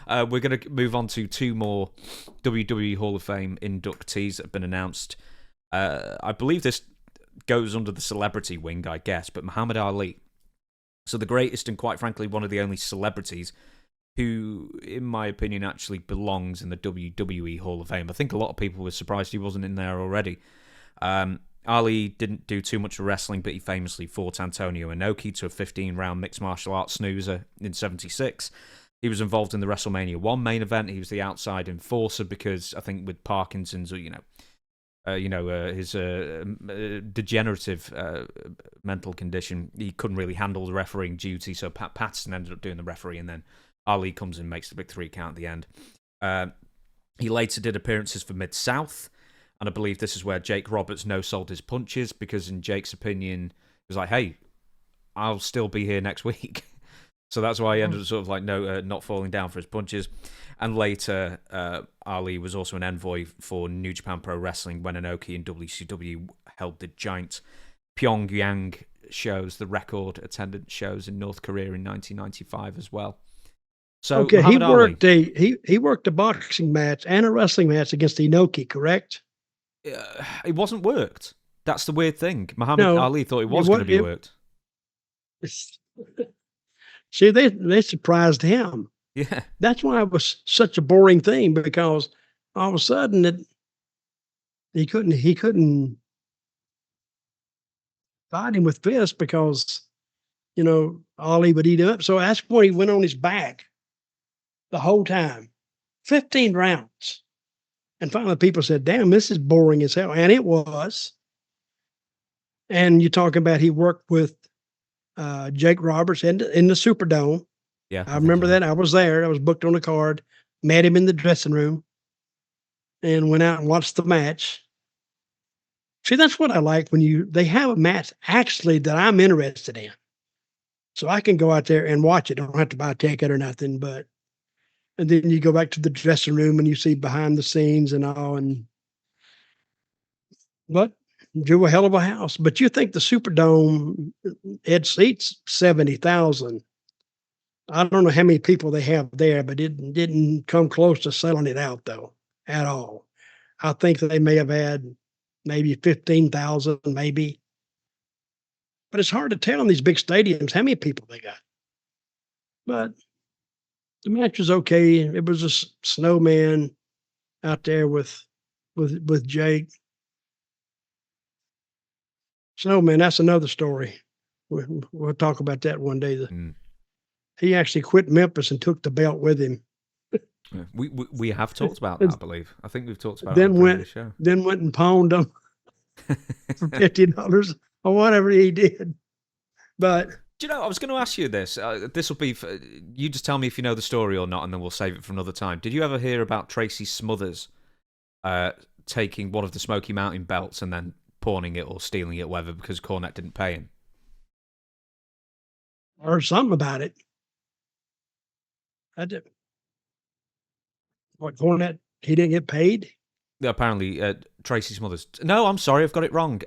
We're going to move on to two more WWE Hall of Fame inductees that have been announced. I believe this goes under the celebrity wing, I guess, but Muhammad Ali. So the greatest and, quite frankly, one of the only celebrities who, in my opinion, actually belongs in the WWE Hall of Fame. I think a lot of people were surprised he wasn't in there already. Ali didn't do too much of wrestling, but he famously fought Antonio Inoki to a 15-round mixed martial arts snoozer in '76. He was involved in the WrestleMania 1 main event. He was the outside enforcer because I think with Parkinson's, or his degenerative mental condition, he couldn't really handle the refereeing duty. So Pat Patterson ended up doing the referee, and then Ali comes in and makes the big 3 count at the end. He later did appearances for Mid-South. And I believe this is where Jake Roberts no-sold his punches, because in Jake's opinion, he was like, hey, I'll still be here next week. So that's why he ended up sort of like not falling down for his punches. And later, Ali was also an envoy for New Japan Pro Wrestling when Inoki and WCW held the giant Pyongyang shows, the record attendance shows in North Korea in 1995 as well. So okay, Muhammad he worked a boxing match and a wrestling match against Inoki, correct? It wasn't worked. That's the weird thing. Muhammad Ali thought it was going to be worked. See, they surprised him. Yeah, that's why it was such a boring thing, because all of a sudden he couldn't fight him with fists because Ali would eat him up. So that's when he went on his back the whole time, 15 rounds. And finally, people said, damn, this is boring as hell. And it was. And you're talking about he worked with Jake Roberts in the Superdome. Yeah, I remember that. I was there. I was booked on a card, met him in the dressing room, and went out and watched the match. See, that's what I like when they have a match actually that I'm interested in. So I can go out there and watch it. I don't have to buy a ticket or nothing, and then you go back to the dressing room and you see behind the scenes and all. But do a hell of a house. But you think the Superdome, it seats 70,000. I don't know how many people they have there, but it didn't come close to selling it out, though, at all. I think that they may have had maybe 15,000, maybe. But it's hard to tell in these big stadiums how many people they got. But the match was okay. It was a snowman out there with Jake. Snowman, that's another story. We'll talk about that one day. He actually quit Memphis and took the belt with him. Yeah. We have talked about that, I believe. I think we've talked about then it on the show. Then went and pawned them for $50 or whatever he did. But do you know, I was going to ask you this. This will be you just tell me if you know the story or not, and then we'll save it for another time. Did you ever hear about Tracy Smothers taking one of the Smoky Mountain belts and then pawning it or stealing it, whatever, because Cornette didn't pay him? Or something about it. I did. What, Cornette? He didn't get paid? Apparently, Tracy Smothers. No, I'm sorry, I've got it wrong.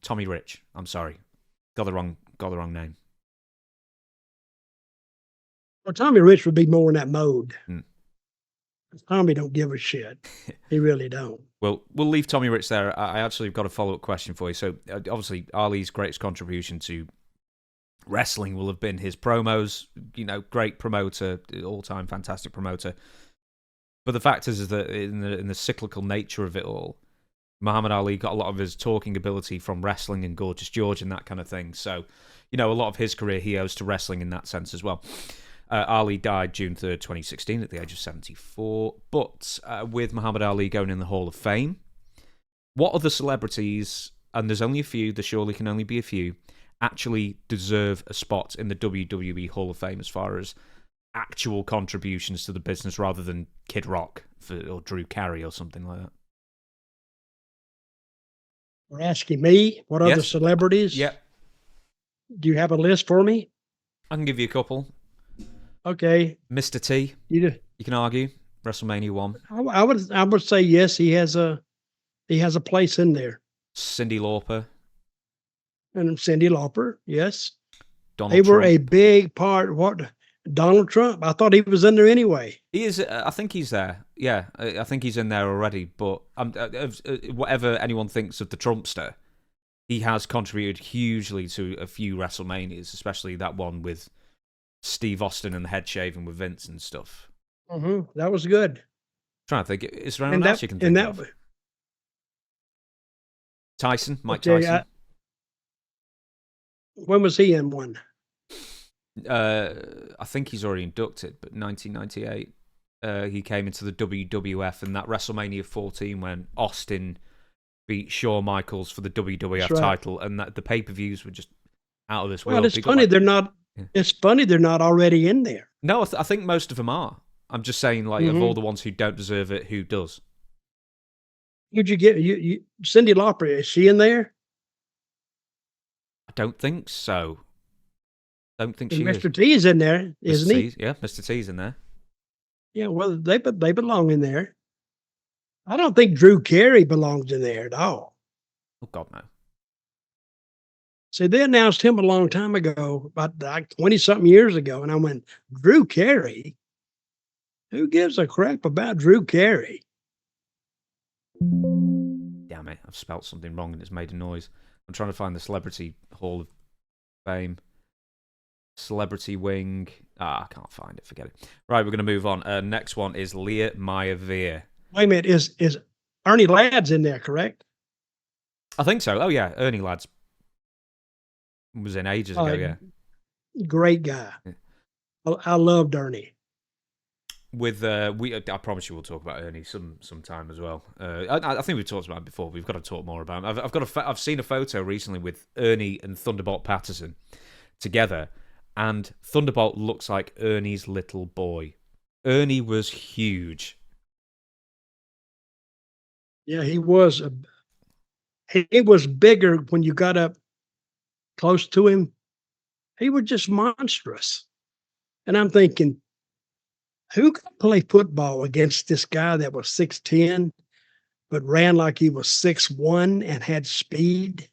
Tommy Rich. I'm sorry, got the wrong name. Well, Tommy Rich would be more in that mode. Tommy don't give a shit. He really don't. Well, we'll leave Tommy Rich there. I actually got a follow-up question for you. So, obviously, Ali's greatest contribution to wrestling will have been his promos. Great promoter, all-time fantastic promoter. But the fact is that in the cyclical nature of it all, Muhammad Ali got a lot of his talking ability from wrestling and Gorgeous George and that kind of thing. So, a lot of his career he owes to wrestling in that sense as well. Ali died June 3rd, 2016 at the age of 74. But with Muhammad Ali going in the Hall of Fame, what other celebrities, and there's only a few, there surely can only be a few, actually deserve a spot in the WWE Hall of Fame as far as actual contributions to the business rather than Kid Rock or Drew Carey or something like that? You're asking me what other celebrities? Yeah. Do you have a list for me? I can give you a couple. Okay. Mr. T. You can argue. WrestleMania 1. I would say yes, he has a place in there. Cyndi Lauper. And Cyndi Lauper, yes. Donald They were Trump. a big part. Donald Trump. I thought he was in there anyway. He is. I think he's there. Yeah, I think he's in there already. But whatever anyone thinks of the Trumpster, he has contributed hugely to a few WrestleManias, especially that one with Steve Austin and the head shaving with Vince and stuff. That was good. Trying to think, is there anyone else you can think of? Tyson, Mike Tyson. When was he in one? I think he's already inducted, but 1998, he came into the WWF, and that WrestleMania 14 when Austin beat Shawn Michaels for the WWF title, and that the pay-per-views were just out of this world. Well, it's funny they're not. Yeah. It's funny they're not already in there. No, I think most of them are. I'm just saying, like, of all the ones who don't deserve it, who does? Who'd you get? You Cyndi Lauper, is she in there? I don't think so. Don't think and she Mr. is. T's in there, isn't he? Yeah, Mr. T's in there. Yeah, well, they belong in there. I don't think Drew Carey belongs in there at all. Oh, God, no. See, they announced him a long time ago, about like 20-something years ago, and I went, Drew Carey? Who gives a crap about Drew Carey? Damn it, I've spelt something wrong and it's made a noise. I'm trying to find the Celebrity Hall of Fame. Celebrity Wing. I can't find it. Forget it. Right, we're going to move on. Next one is Leah Meyer-Veer. Wait a minute. Is Ernie Ladd's in there, correct? I think so. Oh, yeah. Ernie Ladd's was in ages ago, yeah. Great guy. Yeah. I loved Ernie. With I promise you we'll talk about Ernie sometime as well. I think we've talked about him before. We've got to talk more about him. I've seen a photo recently with Ernie and Thunderbolt Patterson together, and Thunderbolt looks like Ernie's little boy. Ernie was huge. Yeah, he was. He was bigger when you got up close to him. He was just monstrous. And I'm thinking, who could play football against this guy that was 6'10", but ran like he was 6'1" and had speed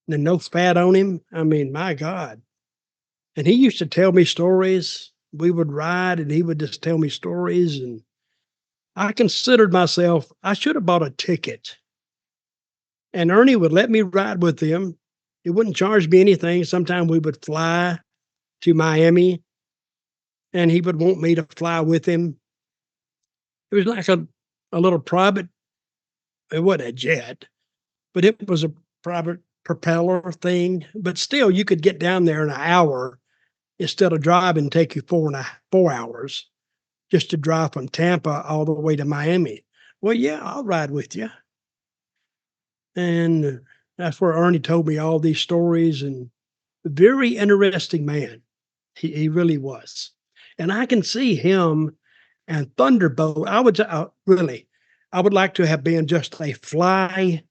and no fat on him? I mean, my God. And he used to tell me stories. We would ride and he would just tell me stories. And I considered myself, I should have bought a ticket. And Ernie would let me ride with him. He wouldn't charge me anything. Sometimes we would fly to Miami and he would want me to fly with him. It was like a little private, it wasn't a jet, but it was a private propeller thing. But still, you could get down there in an hour instead of driving take you 4 hours just to drive from Tampa all the way to Miami. Well, yeah, I'll ride with you. And that's where Ernie told me all these stories, and a very interesting man. He really was. And I can see him and Thunderbolt. I would like to have been just a fly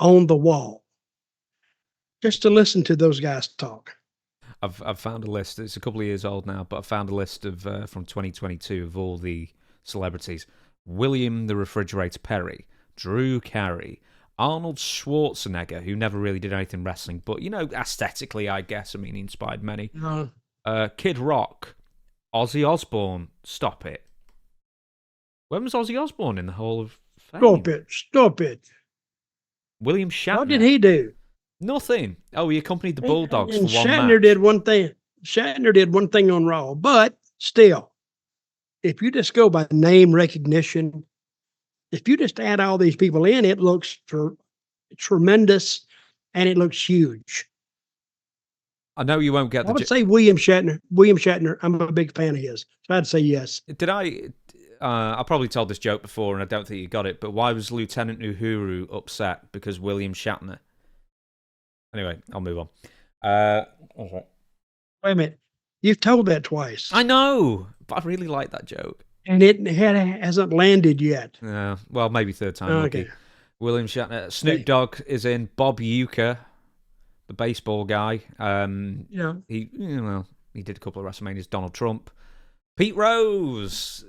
on the wall, just to listen to those guys talk. I've found a list. It's a couple of years old now, but I found a list of from 2022 of all the celebrities: William the Refrigerator Perry, Drew Carey, Arnold Schwarzenegger, who never really did anything wrestling, but aesthetically, I guess. I mean, he inspired many. Kid Rock, Ozzy Osbourne. Stop it. When was Ozzy Osbourne in the Hall of Fame? Stop it. William Shatner. What did he do? Nothing. Oh, he accompanied the Bulldogs for one Shatner match. did one thing. Shatner did one thing on Raw, but still, if you just go by name recognition, if you just add all these people in, it looks tremendous and it looks huge. I know you won't get I would say William Shatner. William Shatner, I'm a big fan of his. So I'd say yes. Did I probably told this joke before and I don't think you got it, but why was Lieutenant Uhuru upset? Because William Shatner. Anyway, I'll move on. Wait a minute. You've told that twice. I know, but I really like that joke. And it hasn't landed yet. Well, maybe third time. Okay. Lucky. William Shatner. Snoop Dogg is in. Bob Uecker, the baseball guy. He did a couple of WrestleManias. Donald Trump. Pete Rose.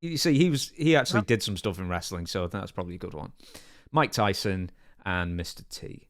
You see, he actually did some stuff in wrestling, so I think that's probably a good one. Mike Tyson and Mr. T.